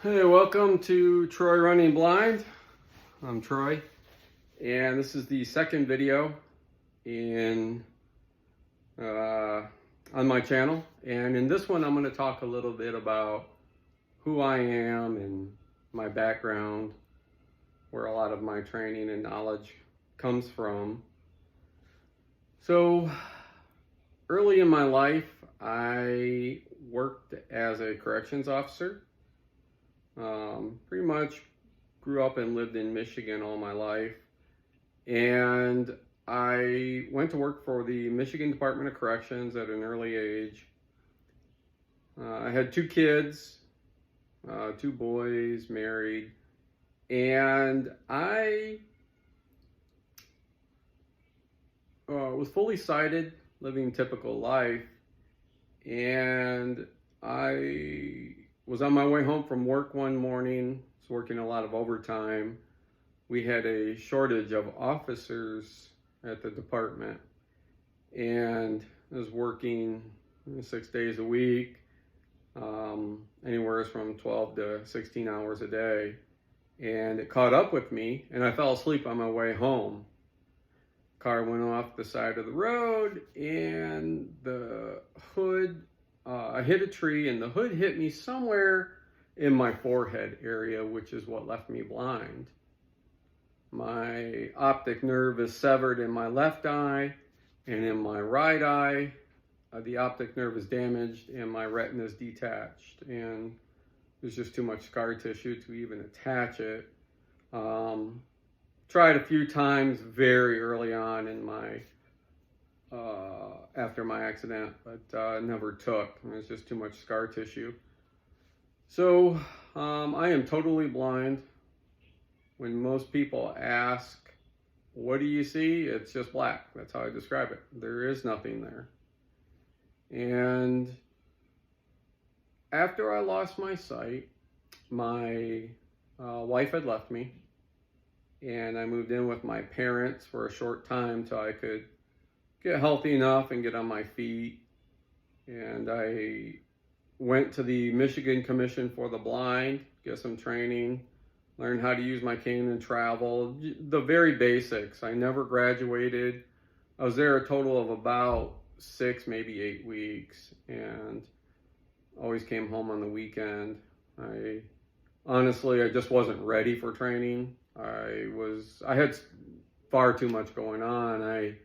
Hey, welcome to Troy Running Blind. I'm Troy, and this is the second video in on my channel. And in this one, I'm going to talk a little bit about who I am and my background, where a lot of my training and knowledge comes from. So, early in my life, I worked as a corrections officer. Pretty much grew up and lived in Michigan all my life, and I went to work for the Michigan Department of Corrections at an early age. I had two kids, two boys, married, and I was fully sighted, living typical life, and I was on my way home from work one morning. I was working a lot of overtime. We had a shortage of officers at the department, and I was working 6 days a week, anywhere from 12 to 16 hours a day. And it caught up with me, and I fell asleep on my way home. Car went off the side of the road, and the hood, I hit a tree, and the hood hit me somewhere in my forehead area, which is what left me blind. My optic nerve is severed in my left eye, and in my right eye, the optic nerve is damaged and my retina is detached, and there's just too much scar tissue to even attach it. Tried a few times very early on in my after my accident, but never took. There's just too much scar tissue. So I am totally blind. When most people ask, what do you see? It's just black. That's how I describe it. There is nothing there. And after I lost my sight, my wife had left me, and I moved in with my parents for a short time till I could get healthy enough and get on my feet. And I went to the Michigan Commission for the Blind, get some training, learn how to use my cane and travel, the very basics. I never graduated. I was there a total of about 6, maybe 8 weeks, and always came home on the weekend. I just wasn't ready for training. I had far too much going on. I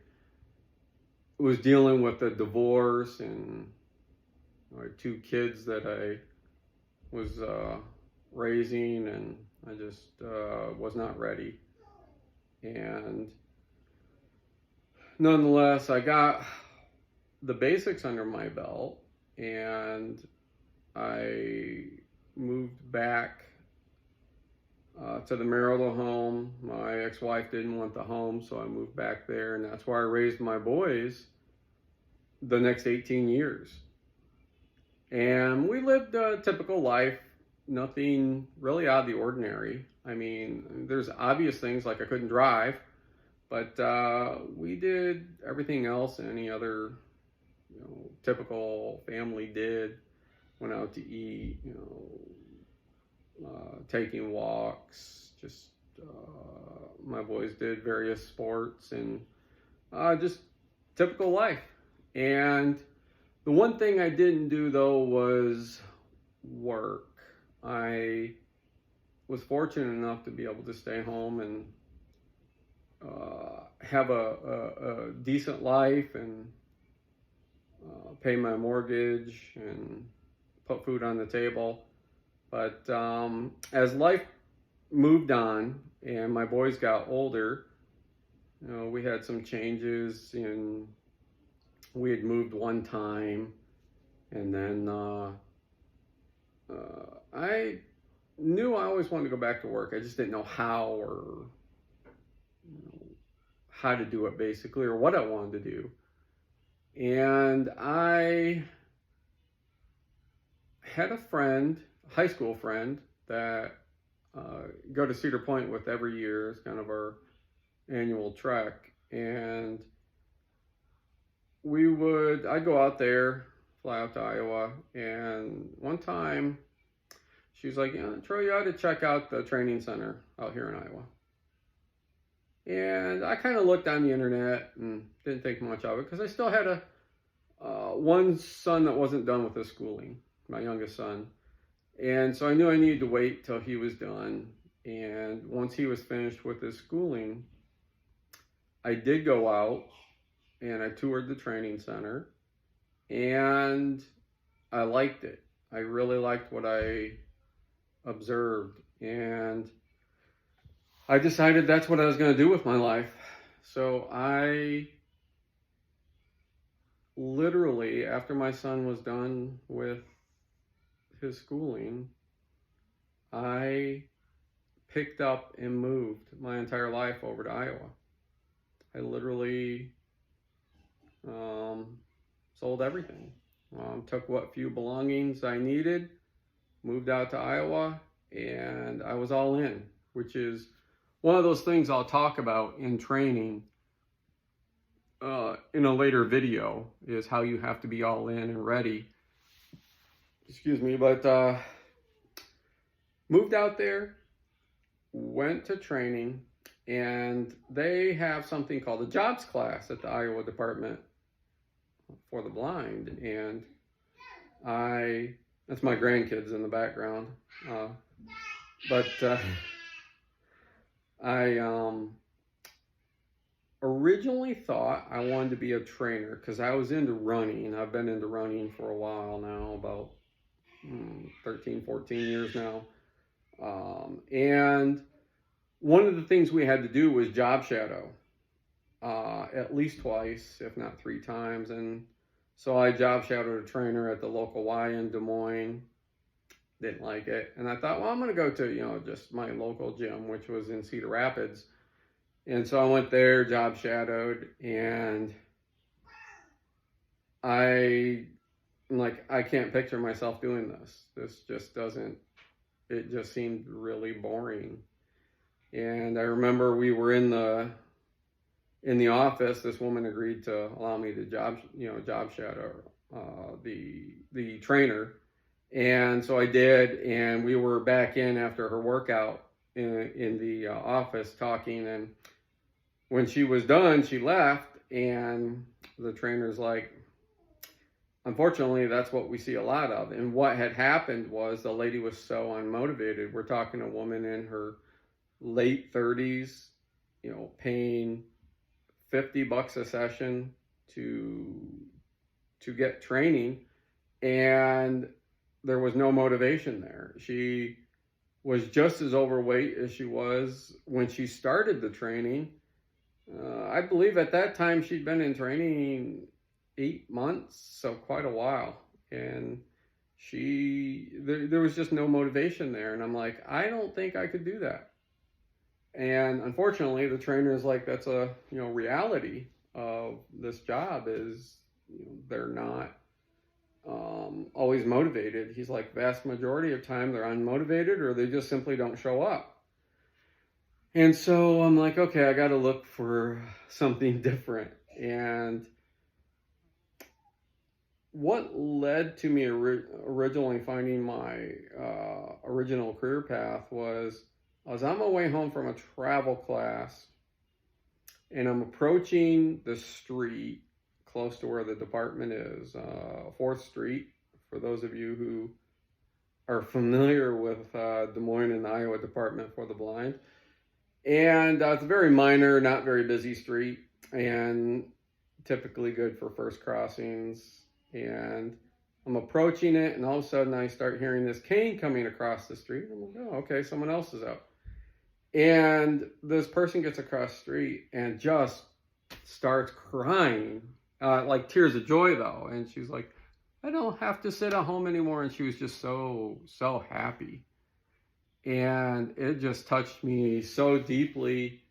was dealing with a divorce, and I had 2 kids that I was raising, and I just was not ready. And nonetheless, I got the basics under my belt, and I moved back to the marital home. My ex-wife didn't want the home, so I moved back there, and that's where I raised my boys the next 18 years. And we lived a typical life, nothing really out of the ordinary. I mean, there's obvious things like I couldn't drive, but we did everything else any other, typical family did. Went out to eat, taking walks, just my boys did various sports, and just typical life. And the one thing I didn't do, though, was work. I was fortunate enough to be able to stay home and have a decent life, and pay my mortgage and put food on the table. But as life moved on and my boys got older, we had some changes. And we had moved one time, and then I knew I always wanted to go back to work. I just didn't know how, or how to do it, basically, or what I wanted to do. And I had a friend, high school friend, that go to Cedar Point with every year. It's kind of our annual trek. And I'd go out there, fly out to Iowa, and one time she's like, yeah, Troy, you ought to check out the training center out here in Iowa. And I kind of looked on the internet and didn't think much of it because I still had one son that wasn't done with his schooling, my youngest son. And so I knew I needed to wait till he was done. And once he was finished with his schooling, I did go out and I toured the training center, and I liked it. I really liked what I observed, and I decided that's what I was going to do with my life. So I literally, after my son was done with his schooling, I picked up and moved my entire life over to Iowa. I literally sold everything. Took what few belongings I needed, moved out to Iowa, and I was all in, which is one of those things I'll talk about in training in a later video, is how you have to be all in and ready. Excuse me, but moved out there, went to training, and they have something called a jobs class at the Iowa Department for the Blind, and that's my grandkids in the background, but I originally thought I wanted to be a trainer because I was into running. I've been into running for a while now, about 13, 14 years now, and one of the things we had to do was job shadow, at least twice, if not 3 times. And so I job shadowed a trainer at the local Y in Des Moines. Didn't like it. And I thought, well, I'm going to go to, just my local gym, which was in Cedar Rapids. And so I went there, job shadowed, and I can't picture myself doing this. This just doesn't, it just seemed really boring. And I remember we were in the office. This woman agreed to allow me to job shadow the trainer, and so I did. And we were back in after her workout in the office talking. And when she was done, she left, and the trainer's like, unfortunately, that's what we see a lot of. And what had happened was the lady was so unmotivated. We're talking a woman in her late 30s, paying $50 a session to get training, and there was no motivation there. She was just as overweight as she was when she started the training. I believe at that time she'd been in training 8 months, so quite a while, and there was just no motivation there. And I'm like, I don't think I could do that. And unfortunately, the trainer is like, that's a reality of this job, is they're not always motivated. He's like, vast majority of time they're unmotivated, or they just simply don't show up. And so I'm like, okay, I got to look for something different. And what led to me originally finding my original career path was, I was on my way home from a travel class, and I'm approaching the street close to where the department is, 4th Street, for those of you who are familiar with Des Moines and the Iowa Department for the Blind. And it's a very minor, not very busy street, and typically good for first crossings. And I'm approaching it, and all of a sudden I start hearing this cane coming across the street. I'm like, oh, okay, someone else is out. And this person gets across the street and just starts crying, like tears of joy though. And she's like, I don't have to sit at home anymore. And she was just so happy. And it just touched me so deeply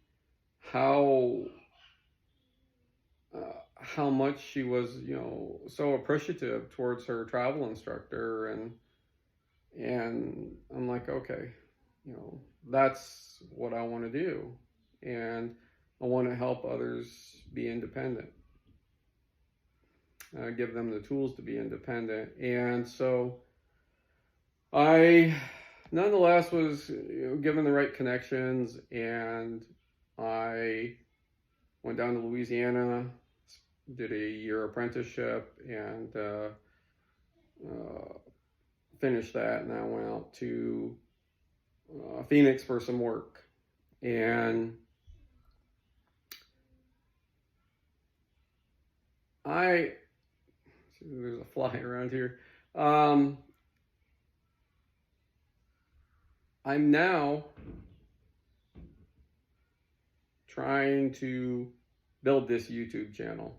how much she was, so appreciative towards her travel instructor. And I'm like, okay, that's what I want to do. And I want to help others be independent. Give them the tools to be independent. And so I nonetheless, was given the right connections, and I went down to Louisiana, did a year apprenticeship, and finished that, and I went out to Phoenix for some work. And there's a fly around here. I'm now trying to build this YouTube channel.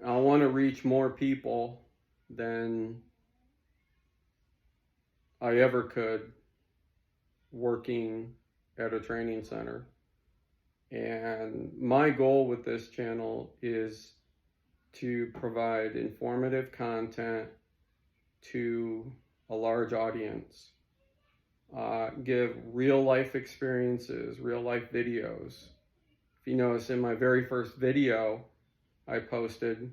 I want to reach more people than I ever could working at a training center. And my goal with this channel is to provide informative content to a large audience, give real life experiences, real life videos. If you notice, in my very first video I posted,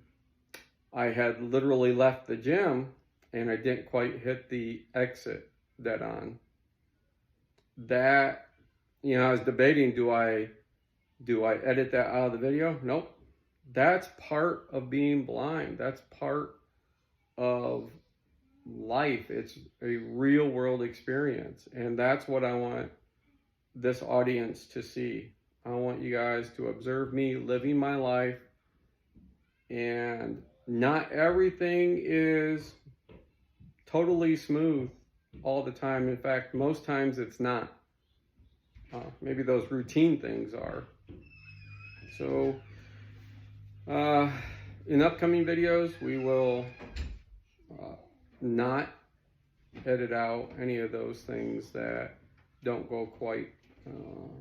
I had literally left the gym and I didn't quite hit the exit dead on. That, I was debating, do I edit that out of the video? Nope. That's part of being blind. That's part of life. It's a real world experience. And that's what I want this audience to see. I want you guys to observe me living my life. And not everything is totally smooth all the time. In fact, most times it's not. Maybe those routine things are. So in upcoming videos, we will not edit out any of those things that don't go quite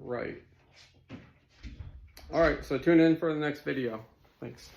right. All right, so tune in for the next video. Thanks.